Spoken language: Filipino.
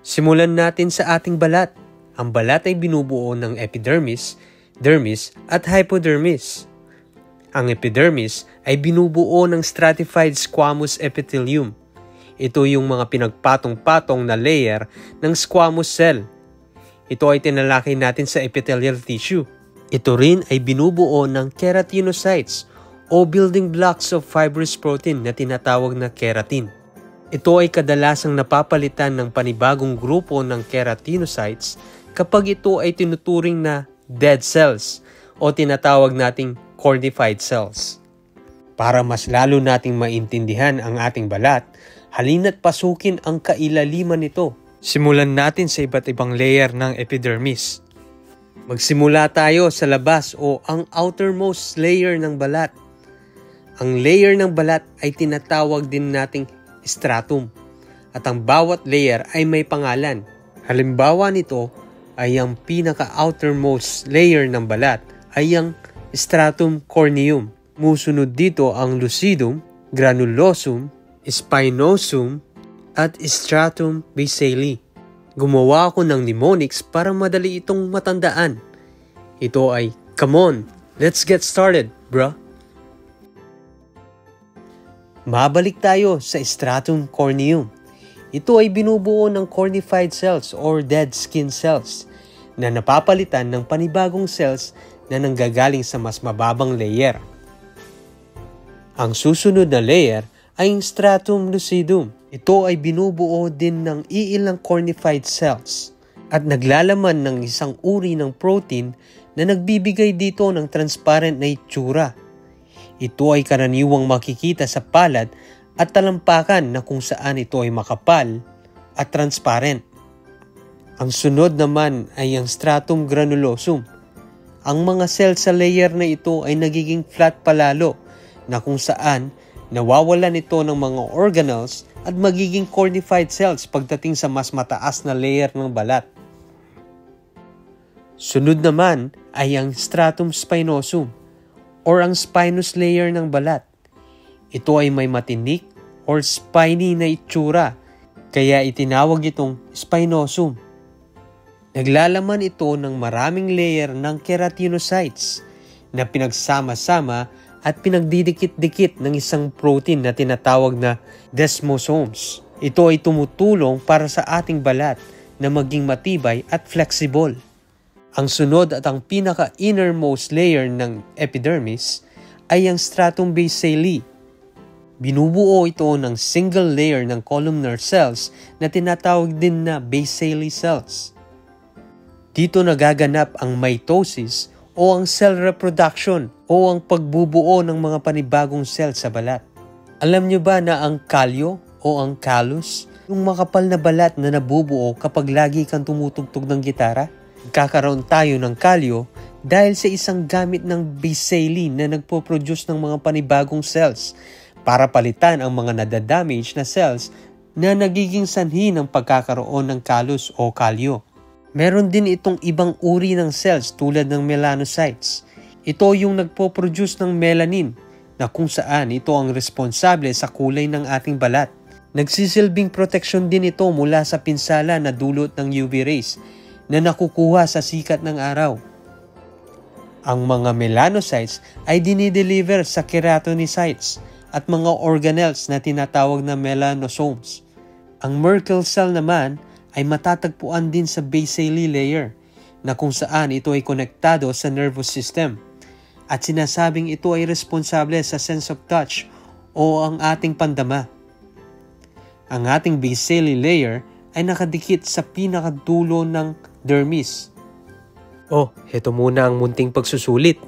Simulan natin sa ating balat. Ang balat ay binubuo ng epidermis, dermis at hypodermis. Ang epidermis ay binubuo ng stratified squamous epithelium. Ito yung mga pinagpatong-patong na layer ng squamous cell. Ito ay tinalakay natin sa epithelial tissue. Ito rin ay binubuo ng keratinocytes o building blocks of fibrous protein na tinatawag na keratin. Ito ay kadalasang napapalitan ng panibagong grupo ng keratinocytes kapag ito ay tinuturing na dead cells o tinatawag nating cornified cells. Para mas lalo nating maintindihan ang ating balat, halina't pasukin ang kailaliman nito. Simulan natin sa iba't ibang layer ng epidermis. Magsimula tayo sa labas o ang outermost layer ng balat. Ang layer ng balat ay tinatawag din nating stratum at ang bawat layer ay may pangalan. Halimbawa nito ay ang pinaka-outermost layer ng balat ay ang stratum corneum. Musunod dito ang lucidum, granulosum, spinosum, at stratum basale. Gumawa ako ng mnemonics para madali itong matandaan. Ito ay, come on, let's get started, bruh. Mabalik tayo sa stratum corneum. Ito ay binubuo ng cornified cells or dead skin cells na napapalitan ng panibagong cells na nanggagaling sa mas mababang layer. Ang susunod na layer ay ang stratum lucidum. Ito ay binubuo din ng iilang cornified cells at naglalaman ng isang uri ng protein na nagbibigay dito ng transparent na itsura. Ito ay karaniwang makikita sa palad at talampakan na kung saan ito ay makapal at transparent. Ang sunod naman ay ang stratum granulosum. Ang mga cell sa layer na ito ay nagiging flat palalo na kung saan nawawalan ito ng mga organelles at magiging cornified cells pagdating sa mas mataas na layer ng balat. Sunod naman ay ang stratum spinosum or ang spinous layer ng balat. Ito ay may matinik or spiny na itsura, kaya itinawag itong spinosum. Naglalaman ito ng maraming layer ng keratinocytes na pinagsama-sama at pinagdidikit-dikit ng isang protein na tinatawag na desmosomes. Ito ay tumutulong para sa ating balat na maging matibay at flexible. Ang sunod at ang pinaka-innermost layer ng epidermis ay ang stratum basale. Binubuo ito ng single layer ng columnar cells na tinatawag din na basale cells. Dito nagaganap ang mitosis o ang cell reproduction o ang pagbubuo ng mga panibagong cell sa balat. Alam nyo ba na ang kalyo o ang callus, yung makapal na balat na nabubuo kapag lagi kang tumutugtog ng gitara? Kakaroon tayo ng kalyo dahil sa isang gamit ng basale na nagpo-produce ng mga panibagong cells para palitan ang mga nadadamage na cells na nagiging sanhi ng pagkakaroon ng callus o kalyo. Meron din itong ibang uri ng cells tulad ng melanocytes. Ito yung nagpo-produce ng melanin na kung saan ito ang responsable sa kulay ng ating balat. Nagsisilbing proteksyon din ito mula sa pinsala na dulot ng UV rays na nakukuha sa sikat ng araw. Ang mga melanocytes ay dinideliver sa keratinocytes at mga organelles na tinatawag na melanosomes. Ang Merkel cell naman ay matatagpuan din sa basale layer na kung saan ito ay konektado sa nervous system at sinasabing ito ay responsable sa sense of touch o ang ating pandama. Ang ating basale layer ay nakadikit sa pinakadulo ng dermis. Oh, heto muna ang munting pagsusulit.